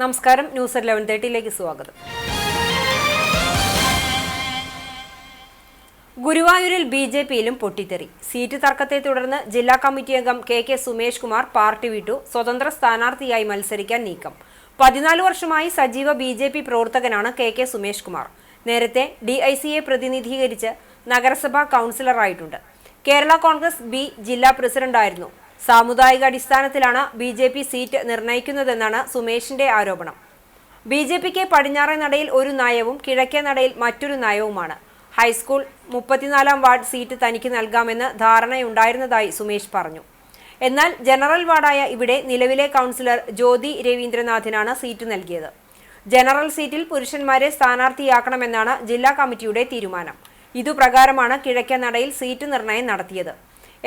നമസ്കാരം, ന്യൂസ് 11:30 സ്വാഗതം. ഗുരുവായൂരിൽ ബിജെപിയിലും പൊട്ടിത്തെറി. സീറ്റ് തർക്കത്തെ തുടർന്ന് ജില്ലാ കമ്മിറ്റി അംഗം കെ സുമേഷ് കുമാർ പാർട്ടി വിട്ടു. സ്വതന്ത്ര സ്ഥാനാർത്ഥിയായി മത്സരിക്കാൻ നീക്കം. 14 വർഷമായി സജീവ ബിജെപി പ്രവർത്തകനാണ് കെ സുമേഷ് കുമാർ. നേരത്തെ DICയെ പ്രതിനിധീകരിച്ച് നഗരസഭാ കൗൺസിലറായിട്ടുണ്ട്. കേരള കോൺഗ്രസ് ബി ജില്ലാ പ്രസിഡന്റായിരുന്നു. സാമുദായിക അടിസ്ഥാനത്തിലാണ് ബിജെപി സീറ്റ് നിർണയിക്കുന്നതെന്നാണ് സുമേഷിന്റെ ആരോപണം. ബിജെപിക്ക് പടിഞ്ഞാറേ നടയിൽ ഒരു നയവും കിഴക്കേ നടയിൽ മറ്റൊരു നയവുമാണ്. ഹൈസ്കൂൾ 34-ാം വാർഡ് സീറ്റ് തനിക്ക് നൽകാമെന്ന് ധാരണയുണ്ടായിരുന്നതായി സുമേഷ് പറഞ്ഞു. എന്നാൽ ജനറൽ വാർഡായ ഇവിടെ നിലവിലെ കൗൺസിലർ ജ്യോതി രവീന്ദ്രനാഥിനാണ് സീറ്റ് നൽകിയത്. ജനറൽ സീറ്റിൽ പുരുഷന്മാരെ സ്ഥാനാർത്ഥിയാക്കണമെന്നാണ് ജില്ലാ കമ്മിറ്റിയുടെ തീരുമാനം. ഇതുപ്രകാരമാണ് കിഴക്കേ നടയിൽ സീറ്റ് നിർണയം നടത്തിയത്.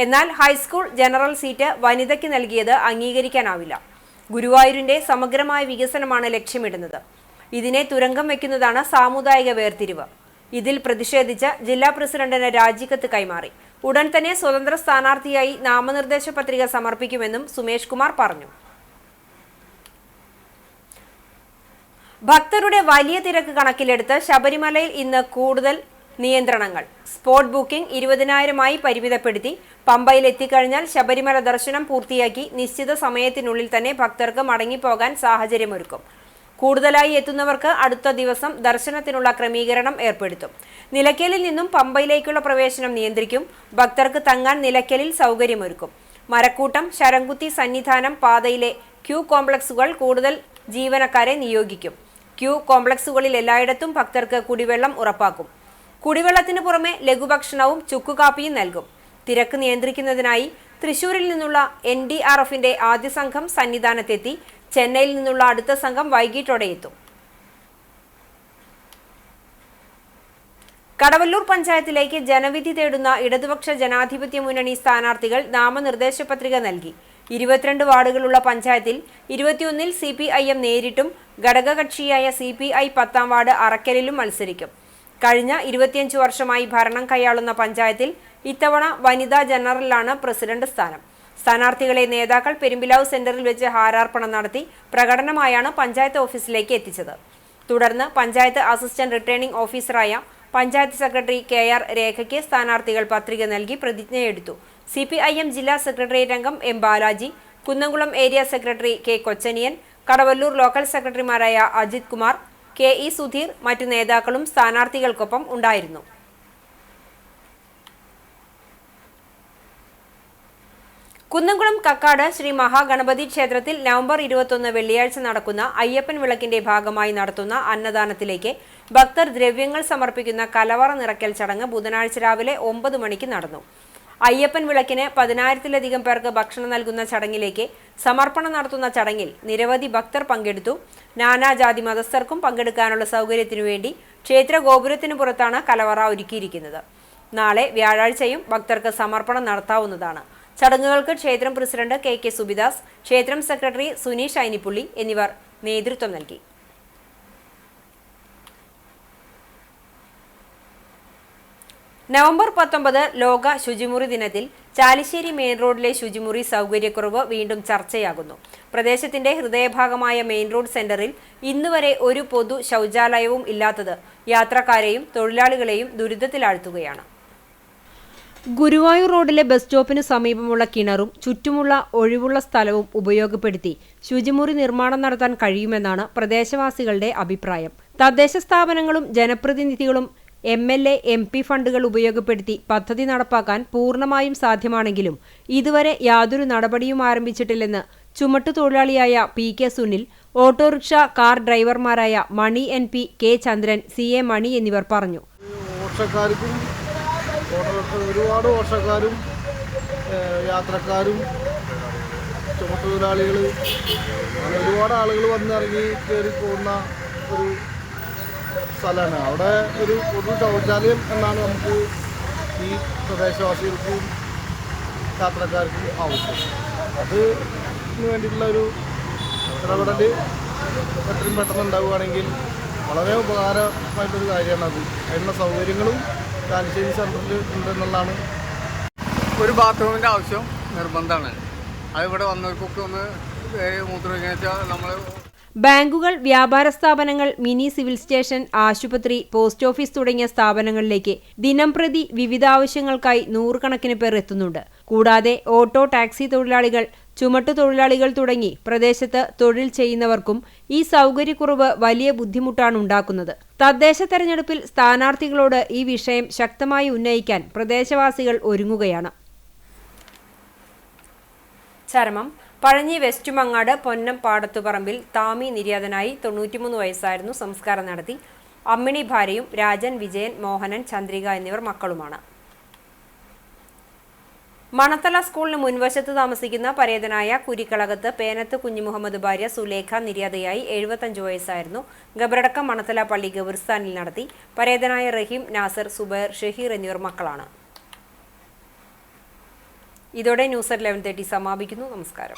എന്നാൽ ഹൈസ്കൂൾ ജനറൽ സീറ്റ് വനിതയ്ക്ക് നൽകിയത് അംഗീകരിക്കാനാവില്ല. ഗുരുവായൂരിന്റെ സമഗ്രമായ വികസനമാണ് ലക്ഷ്യമിടുന്നത്. ഇതിനെ തുരങ്കം വയ്ക്കുന്നതാണ് സാമുദായിക വേർതിരിവ്. ഇതിൽ പ്രതിഷേധിച്ച് ജില്ലാ പ്രസിഡന്റിന് രാജിക്കത്ത് കൈമാറി. ഉടൻ തന്നെ സ്വതന്ത്ര സ്ഥാനാർത്ഥിയായി നാമനിർദ്ദേശ പത്രിക സമർപ്പിക്കുമെന്നും സുമേഷ് കുമാർ പറഞ്ഞു. ഭക്തരുടെ വലിയ തിരക്ക് കണക്കിലെടുത്ത് ശബരിമലയിൽ ഇന്ന് കൂടുതൽ നിയന്ത്രണങ്ങൾ. സ്പോട്ട് ബുക്കിംഗ് 20,000-ആയി പരിമിതപ്പെടുത്തി. പമ്പയിൽ എത്തിക്കഴിഞ്ഞാൽ ശബരിമല ദർശനം പൂർത്തിയാക്കി നിശ്ചിത സമയത്തിനുള്ളിൽ തന്നെ ഭക്തർക്ക് മടങ്ങിപ്പോകാൻ സാഹചര്യമൊരുക്കും. കൂടുതലായി എത്തുന്നവർക്ക് അടുത്ത ദിവസം ദർശനത്തിനുള്ള ക്രമീകരണം ഏർപ്പെടുത്തും. നിലയ്ക്കലിൽ നിന്നും പമ്പയിലേക്കുള്ള പ്രവേശനം നിയന്ത്രിക്കും. ഭക്തർക്ക് തങ്ങാൻ നിലയ്ക്കലിൽ സൗകര്യമൊരുക്കും. മരക്കൂട്ടം, ശരംകുത്തി സന്നിധാനം പാതയിലെ ക്യൂ കോംപ്ലക്സുകൾ കൂടുതൽ ജീവനക്കാരെ നിയോഗിക്കും. ക്യൂ കോംപ്ലക്സുകളിൽ എല്ലായിടത്തും ഭക്തർക്ക് കുടിവെള്ളം ഉറപ്പാക്കും. കുടിവെള്ളത്തിന് പുറമെ ലഘുഭക്ഷണവും ചുക്കുകാപ്പിയും നൽകും. തിരക്ക് നിയന്ത്രിക്കുന്നതിനായി തൃശൂരിൽ നിന്നുള്ള NDRFന്റെ ആദ്യ സംഘം സന്നിധാനത്തെത്തി. ചെന്നൈയിൽ നിന്നുള്ള അടുത്ത സംഘം വൈകിട്ടോടെ എത്തും. കടവല്ലൂർ പഞ്ചായത്തിലേക്ക് ജനവിധി തേടുന്ന ഇടതുപക്ഷ ജനാധിപത്യ മുന്നണി സ്ഥാനാർത്ഥികൾ നാമനിർദ്ദേശ പത്രിക നൽകി. 22 വാർഡുകളുള്ള പഞ്ചായത്തിൽ 21-ൽ CPIM നേരിട്ടും ഘടകകക്ഷിയായ CPI 10-ാം വാർഡ് അറക്കലിലും മത്സരിക്കും. കഴിഞ്ഞ 25 വർഷമായി ഭരണം കൈയാളുന്ന പഞ്ചായത്തിൽ ഇത്തവണ വനിതാ ജനറലാണ് പ്രസിഡന്റ് സ്ഥാനം. സ്ഥാനാർത്ഥികളെ നേതാക്കൾ പെരുമ്പിലാവ് സെന്ററിൽ വെച്ച് ഹാരാർപ്പണം നടത്തി പ്രകടനമായാണ് പഞ്ചായത്ത് ഓഫീസിലേക്ക് എത്തിച്ചത്. തുടർന്ന് പഞ്ചായത്ത് അസിസ്റ്റന്റ് റിട്ടേണിംഗ് ഓഫീസറായ പഞ്ചായത്ത് സെക്രട്ടറി KR രേഖയ്ക്ക് സ്ഥാനാർത്ഥികൾ പത്രിക നൽകി പ്രതിജ്ഞയെടുത്തു. CPIM ജില്ലാ സെക്രട്ടേറിയറ്റ് അംഗം M Balaji, Kunnamkulam area secretary K Kochaniyan, Kadavallur local സെക്രട്ടറിമാരായ അജിത് കുമാർ, KE സുധീർ, മറ്റു നേതാക്കളും സ്ഥാനാർത്ഥികൾക്കൊപ്പം ഉണ്ടായിരുന്നു. കുന്നംകുളം കക്കാട് ശ്രീ മഹാഗണപതി ക്ഷേത്രത്തിൽ നവംബർ 21 വെള്ളിയാഴ്ച നടക്കുന്ന അയ്യപ്പൻ വിളക്കിന്റെ ഭാഗമായി നടത്തുന്ന അന്നദാനത്തിലേക്ക് ഭക്തർ ദ്രവ്യങ്ങൾ സമർപ്പിക്കുന്ന കലവറ നിറയ്ക്കൽ ചടങ്ങ് ബുധനാഴ്ച രാവിലെ 9 മണിക്ക് നടന്നു. അയ്യപ്പൻ വിളക്കിന് 10,000-ലധികം പേർക്ക് ഭക്ഷണം നൽകുന്ന ചടങ്ങിലേക്ക് സമർപ്പണം നടത്തുന്ന ചടങ്ങിൽ നിരവധി ഭക്തർ പങ്കെടുത്തു. നാനാജാതി മതസ്ഥർക്കും പങ്കെടുക്കാനുള്ള സൗകര്യത്തിനു വേണ്ടി ക്ഷേത്ര ഗോപുരത്തിനു പുറത്താണ് കലവറ ഒരുക്കിയിരിക്കുന്നത്. നാളെ വ്യാഴാഴ്ചയും ഭക്തർക്ക് സമർപ്പണം നടത്താവുന്നതാണ്. ചടങ്ങുകൾക്ക് ക്ഷേത്രം പ്രസിഡന്റ് KK സുബിദാസ്, ക്ഷേത്രം സെക്രട്ടറി സുനീഷ് ഐനിപ്പുള്ളി എന്നിവർ നേതൃത്വം നൽകി. നവംബർ 19 ലോക ശുചിമുറി ദിനത്തിൽ ചാലിശ്ശേരി മെയിൻ റോഡിലെ ശുചിമുറി സൗകര്യക്കുറവ് വീണ്ടും ചർച്ചയാകുന്നു. പ്രദേശത്തിന്റെ ഹൃദയഭാഗമായ മെയിൻ റോഡ് സെന്ററിൽ ഇന്നുവരെ ഒരു പൊതു ശൗചാലയവും ഇല്ലാത്തത് യാത്രക്കാരെയും തൊഴിലാളികളെയും ദുരിതത്തിലാഴ്ത്തുകയാണ്. ഗുരുവായൂർ റോഡിലെ ബസ് സ്റ്റോപ്പിന് സമീപമുള്ള കിണറും ചുറ്റുമുള്ള ഒഴിവുള്ള സ്ഥലവും ഉപയോഗപ്പെടുത്തി ശുചിമുറി നിർമ്മാണം നടത്താൻ കഴിയുമെന്നാണ് പ്രദേശവാസികളുടെ അഭിപ്രായം. തദ്ദേശ സ്ഥാപനങ്ങളും ജനപ്രതിനിധികളും MLA MP ഫണ്ടുകൾ ഉപയോഗപ്പെടുത്തി പദ്ധതി നടപ്പാക്കാൻ പൂർണ്ണമായും സാധ്യമാണെങ്കിലും ഇതുവരെ യാതൊരു നടപടിയും ആരംഭിച്ചിട്ടില്ലെന്ന് ചുമട്ടുതൊഴിലാളിയായ PK സുനിൽ, ഓട്ടോറിക്ഷ കാർ ഡ്രൈവർമാരായ മണി NP, K ചന്ദ്രൻ, CA മണി എന്നിവർ പറഞ്ഞു. ഒരുപാട് വർഷക്കാരും യാത്രക്കാരും ചുമട്ടുതൊഴിലാളികൾ ഒരുപാട് ആളുകൾ വന്നിറങ്ങി കയറി പോകുന്ന ഒരു സ്ഥലമാണ്. അവിടെ ഒരു പൊതു ശൗചാലയം എന്നാണ് നമുക്ക് ഈ പ്രദേശവാസികൾക്കും യാത്രക്കാർക്കും ആവശ്യം. അതിന് വേണ്ടിയിട്ടുള്ള ഒരു ഇടപെടൽ എത്രയും പെട്ടെന്ന് ഉണ്ടാവുകയാണെങ്കിൽ വളരെ ഉപകാരമായിട്ടൊരു കാര്യമാണ്. അതിനുള്ള സൗകര്യങ്ങളും ചാലിശ്ശേരി സെൻറ്ററിൽ ഉണ്ടെന്നുള്ളതാണ്. ഒരു ബാത്റൂമിൻ്റെ ആവശ്യം നിർബന്ധമാണ്. അതിവിടെ വന്നവർക്കൊക്കെ ഒന്ന് മൂത്രമൊഴിക്കാൻ വെച്ചാൽ നമ്മൾ ബാങ്കുകൾ, വ്യാപാര സ്ഥാപനങ്ങൾ, മിനി സിവിൽ സ്റ്റേഷൻ, ആശുപത്രി, പോസ്റ്റ് ഓഫീസ് തുടങ്ങിയ സ്ഥാപനങ്ങളിലേക്ക് ദിനംപ്രതി വിവിധ ആവശ്യങ്ങൾക്കായി നൂറുകണക്കിന് പേർ എത്തുന്നുണ്ട്. കൂടാതെ ഓട്ടോ, ടാക്സി തൊഴിലാളികൾ, ചുമട്ടുതൊഴിലാളികൾ തുടങ്ങി പ്രദേശത്ത് തൊഴിൽ ചെയ്യുന്നവർക്കും ഈ സൗകര്യക്കുറവ് വലിയ ബുദ്ധിമുട്ടാണ് ഉണ്ടാക്കുന്നത്. തദ്ദേശ തെരഞ്ഞെടുപ്പിൽ സ്ഥാനാർത്ഥികളോട് ഈ വിഷയം ശക്തമായി ഉന്നയിക്കാൻ പ്രദേശവാസികൾ ഒരുങ്ങുകയാണ്. ചരമം പഴഞ്ഞി വെസ്റ്റുമങ്ങാട് പൊന്നം പാടത്തുപറമ്പിൽ താമി നിര്യാതനായി 93 വയസ്സായിരുന്നു. സംസ്കാരം നടത്തി. അമ്മിണി ഭാര്യയും രാജൻ, വിജയൻ, മോഹനൻ, ചന്ദ്രിക എന്നിവർ മക്കളുമാണ്. മണത്തല സ്കൂളിന് മുൻവശത്ത് താമസിക്കുന്ന പരേതനായ കുരിക്കളകത്ത് പേനത്ത് കുഞ്ഞുമുഹമ്മദ് ഭാര്യ സുലേഖ നിര്യാതയായി 75 വയസ്സായിരുന്നു. ഖബറടക്കം മണത്തല പള്ളി ഖബർസ്ഥാനിൽ നടത്തി. പരേതനായ റഹീം, നാസർ, സുബൈർ, ഷഹീർ എന്നിവർ മക്കളാണ്. ഇതോടെ ന്യൂസ് 11:30 സമാപിക്കുന്നു. നമസ്കാരം.